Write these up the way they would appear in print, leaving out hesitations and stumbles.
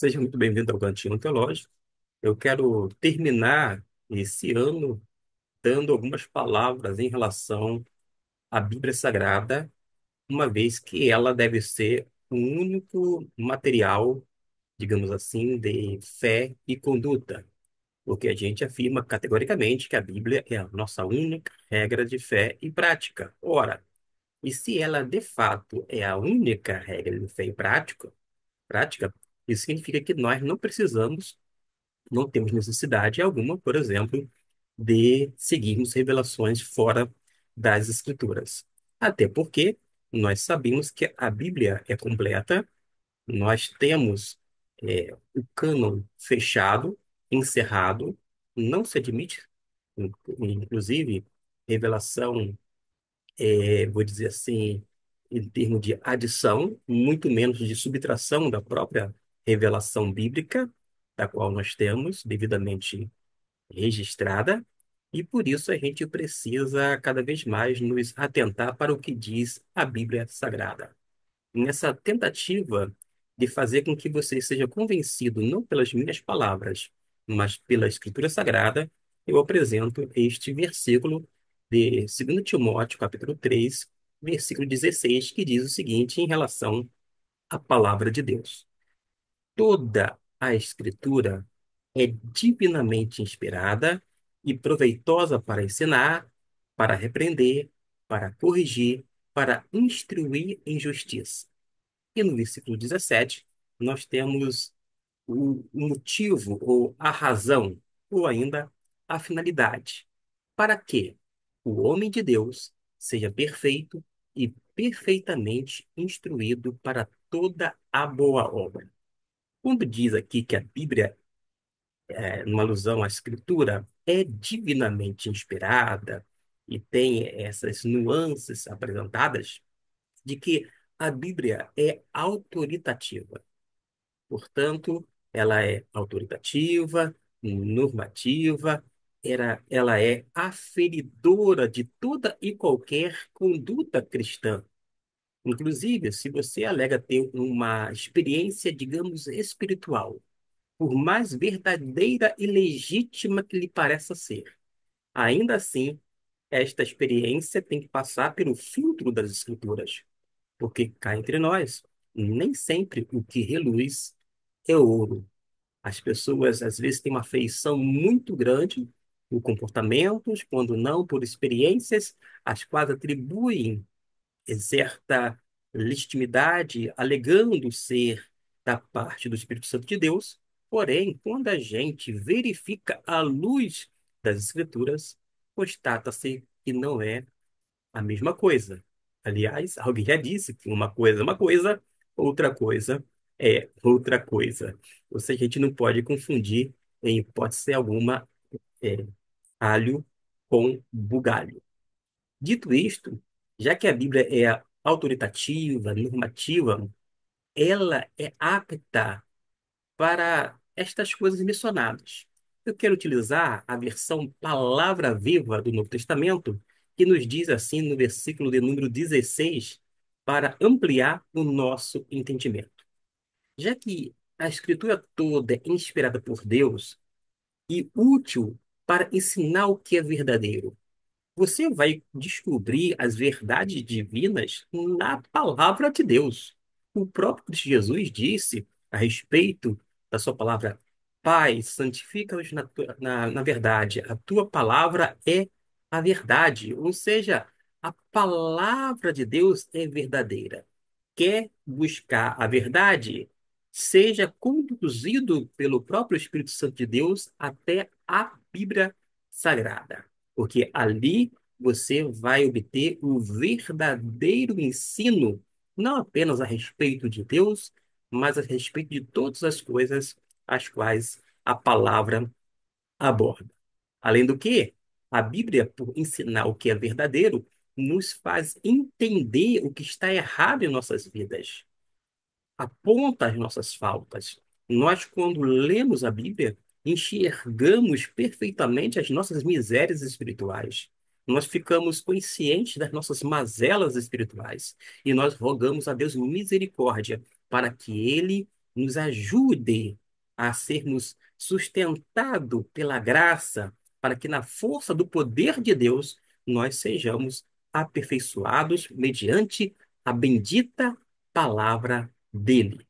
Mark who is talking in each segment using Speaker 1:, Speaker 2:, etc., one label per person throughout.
Speaker 1: Seja muito bem-vindo ao Cantinho Teológico. Eu quero terminar esse ano dando algumas palavras em relação à Bíblia Sagrada, uma vez que ela deve ser o único material, digamos assim, de fé e conduta, porque a gente afirma categoricamente que a Bíblia é a nossa única regra de fé e prática. Ora, e se ela de fato é a única regra de fé e prática, isso significa que nós não temos necessidade alguma, por exemplo, de seguirmos revelações fora das Escrituras. Até porque nós sabemos que a Bíblia é completa, nós temos o cânon fechado, encerrado, não se admite, inclusive, revelação, vou dizer assim, em termos de adição, muito menos de subtração da própria revelação bíblica, da qual nós temos devidamente registrada, e por isso a gente precisa cada vez mais nos atentar para o que diz a Bíblia Sagrada. Nessa tentativa de fazer com que você seja convencido não pelas minhas palavras, mas pela Escritura Sagrada, eu apresento este versículo de 2 Timóteo, capítulo 3, versículo 16, que diz o seguinte em relação à palavra de Deus. Toda a Escritura é divinamente inspirada e proveitosa para ensinar, para repreender, para corrigir, para instruir em justiça. E no versículo 17, nós temos o motivo ou a razão, ou ainda a finalidade, para que o homem de Deus seja perfeito e perfeitamente instruído para toda a boa obra. Quando diz aqui que a Bíblia, numa alusão à Escritura, é divinamente inspirada e tem essas nuances apresentadas, de que a Bíblia é autoritativa. Portanto, ela é autoritativa, normativa, ela é aferidora de toda e qualquer conduta cristã. Inclusive, se você alega ter uma experiência, digamos, espiritual, por mais verdadeira e legítima que lhe pareça ser, ainda assim, esta experiência tem que passar pelo filtro das Escrituras, porque cá entre nós, nem sempre o que reluz é ouro. As pessoas às vezes têm uma feição muito grande por comportamentos, quando não por experiências, as quais atribuem certa legitimidade, alegando ser da parte do Espírito Santo de Deus. Porém, quando a gente verifica à luz das Escrituras, constata-se que não é a mesma coisa. Aliás, alguém já disse que uma coisa, outra coisa é outra coisa. Ou seja, a gente não pode confundir, em hipótese alguma, é, alho com bugalho. Dito isto, já que a Bíblia é autoritativa, normativa, ela é apta para estas coisas mencionadas. Eu quero utilizar a versão Palavra Viva do Novo Testamento, que nos diz assim no versículo de número 16, para ampliar o nosso entendimento. Já que a Escritura toda é inspirada por Deus e útil para ensinar o que é verdadeiro, você vai descobrir as verdades divinas na palavra de Deus. O próprio Cristo Jesus disse a respeito da sua palavra: Pai, santifica-os na verdade. A tua palavra é a verdade. Ou seja, a palavra de Deus é verdadeira. Quer buscar a verdade? Seja conduzido pelo próprio Espírito Santo de Deus até a Bíblia Sagrada, porque ali você vai obter o verdadeiro ensino, não apenas a respeito de Deus, mas a respeito de todas as coisas as quais a palavra aborda. Além do que, a Bíblia, por ensinar o que é verdadeiro, nos faz entender o que está errado em nossas vidas, aponta as nossas faltas. Nós, quando lemos a Bíblia, enxergamos perfeitamente as nossas misérias espirituais. Nós ficamos conscientes das nossas mazelas espirituais e nós rogamos a Deus misericórdia para que Ele nos ajude a sermos sustentados pela graça, para que na força do poder de Deus nós sejamos aperfeiçoados mediante a bendita palavra dele.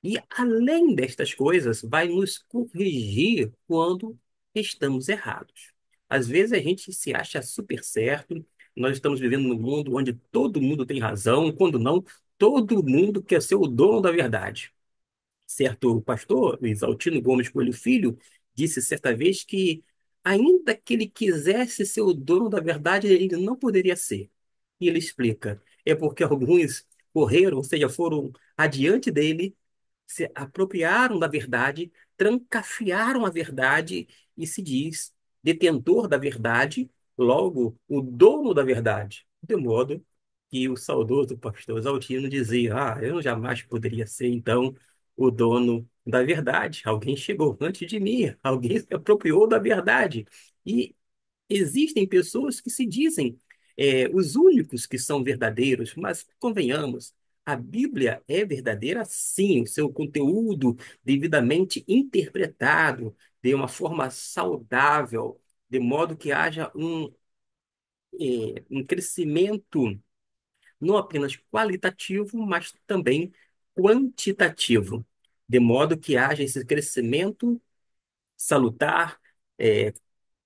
Speaker 1: E além destas coisas, vai nos corrigir quando estamos errados. Às vezes a gente se acha super certo, nós estamos vivendo num mundo onde todo mundo tem razão, quando não, todo mundo quer ser o dono da verdade. Certo pastor, Isaltino Gomes Coelho Filho, disse certa vez que, ainda que ele quisesse ser o dono da verdade, ele não poderia ser. E ele explica: é porque alguns correram, ou seja, foram adiante dele, se apropriaram da verdade, trancafiaram a verdade e se diz detentor da verdade, logo o dono da verdade. De modo que o saudoso pastor Exaltino dizia: Ah, eu jamais poderia ser então o dono da verdade. Alguém chegou antes de mim, alguém se apropriou da verdade. E existem pessoas que se dizem os únicos que são verdadeiros, mas convenhamos, a Bíblia é verdadeira sim, o seu conteúdo devidamente interpretado de uma forma saudável, de modo que haja um crescimento não apenas qualitativo, mas também quantitativo, de modo que haja esse crescimento salutar, é,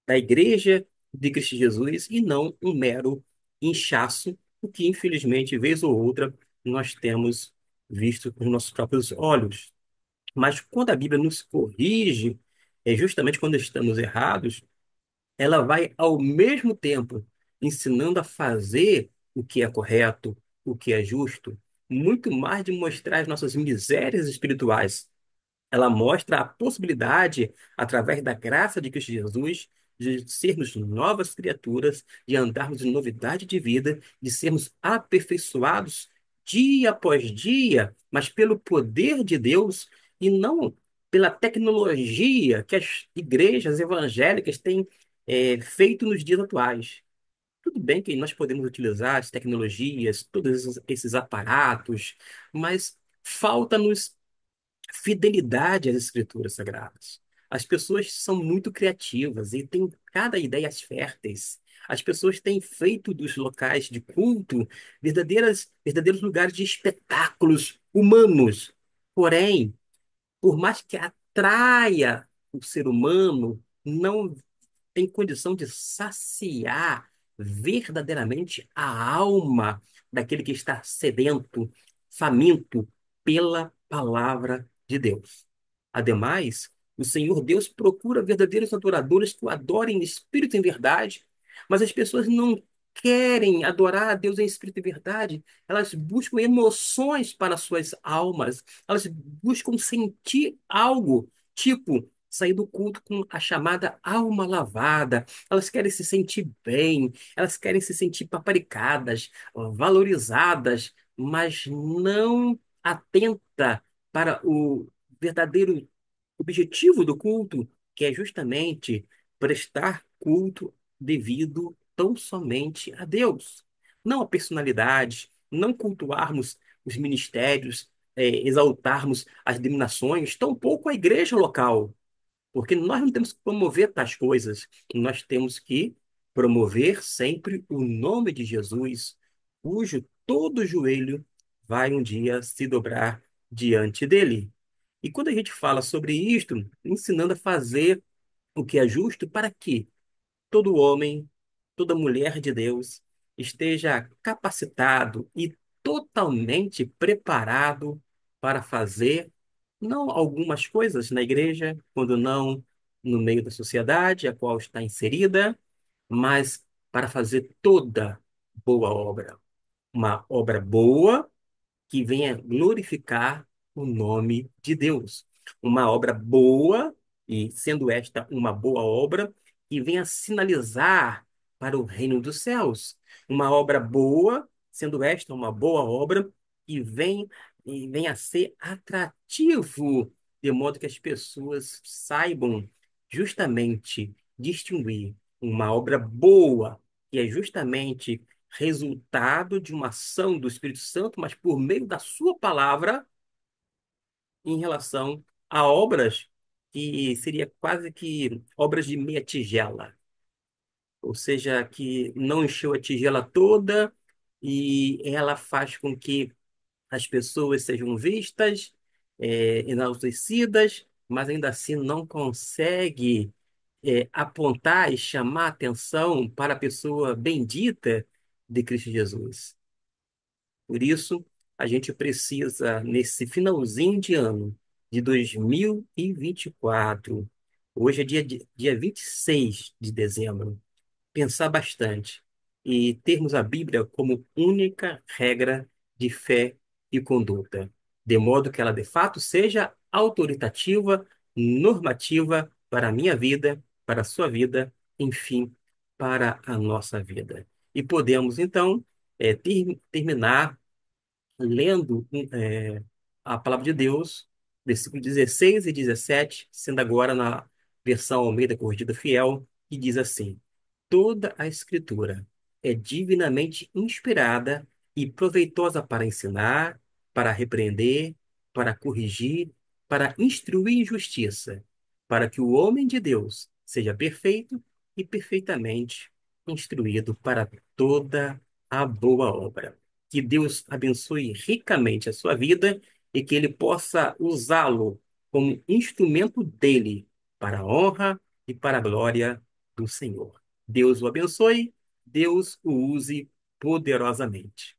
Speaker 1: da Igreja de Cristo Jesus e não um mero inchaço, o que infelizmente, vez ou outra, nós temos visto com os nossos próprios olhos. Mas quando a Bíblia nos corrige, é justamente quando estamos errados, ela vai ao mesmo tempo ensinando a fazer o que é correto, o que é justo, muito mais de mostrar as nossas misérias espirituais. Ela mostra a possibilidade, através da graça de Cristo Jesus, de sermos novas criaturas, de andarmos em novidade de vida, de sermos aperfeiçoados dia após dia, mas pelo poder de Deus e não pela tecnologia que as igrejas evangélicas têm feito nos dias atuais. Tudo bem que nós podemos utilizar as tecnologias, todos esses aparatos, mas falta-nos fidelidade às escrituras sagradas. As pessoas são muito criativas e têm cada ideias férteis. As pessoas têm feito dos locais de culto verdadeiros lugares de espetáculos humanos. Porém, por mais que atraia o ser humano, não tem condição de saciar verdadeiramente a alma daquele que está sedento, faminto pela palavra de Deus. Ademais, o Senhor Deus procura verdadeiros adoradores que o adorem em espírito e em verdade, mas as pessoas não querem adorar a Deus em espírito e verdade, elas buscam emoções para suas almas, elas buscam sentir algo, tipo sair do culto com a chamada alma lavada, elas querem se sentir bem, elas querem se sentir paparicadas, valorizadas, mas não atenta para o verdadeiro objetivo do culto, que é justamente prestar culto devido tão somente a Deus, não a personalidades, não cultuarmos os ministérios, exaltarmos as denominações, tampouco a igreja local. Porque nós não temos que promover tais coisas, nós temos que promover sempre o nome de Jesus, cujo todo joelho vai um dia se dobrar diante dele. E quando a gente fala sobre isto, ensinando a fazer o que é justo, para que todo homem, toda mulher de Deus esteja capacitado e totalmente preparado para fazer não algumas coisas na igreja, quando não no meio da sociedade a qual está inserida, mas para fazer toda boa obra. Uma obra boa que venha glorificar o nome de Deus. Uma obra boa, e sendo esta uma boa obra, que venha sinalizar para o reino dos céus. Uma obra boa, sendo esta uma boa obra, e venha a ser atrativo, de modo que as pessoas saibam justamente distinguir uma obra boa, que é justamente resultado de uma ação do Espírito Santo, mas por meio da sua palavra, em relação a obras que seria quase que obras de meia tigela, ou seja, que não encheu a tigela toda e ela faz com que as pessoas sejam vistas, enaltecidas, mas ainda assim não consegue apontar e chamar atenção para a pessoa bendita de Cristo Jesus. Por isso, a gente precisa, nesse finalzinho de ano de 2024, hoje é dia 26 de dezembro, pensar bastante e termos a Bíblia como única regra de fé e conduta, de modo que ela de fato seja autoritativa, normativa para a minha vida, para a sua vida, enfim, para a nossa vida. E podemos, então, terminar lendo a palavra de Deus, versículos 16 e 17, sendo agora na versão Almeida Corrigida Fiel, que diz assim: Toda a Escritura é divinamente inspirada e proveitosa para ensinar, para repreender, para corrigir, para instruir em justiça, para que o homem de Deus seja perfeito e perfeitamente instruído para toda a boa obra. Que Deus abençoe ricamente a sua vida e que ele possa usá-lo como instrumento dele para a honra e para a glória do Senhor. Deus o abençoe, Deus o use poderosamente.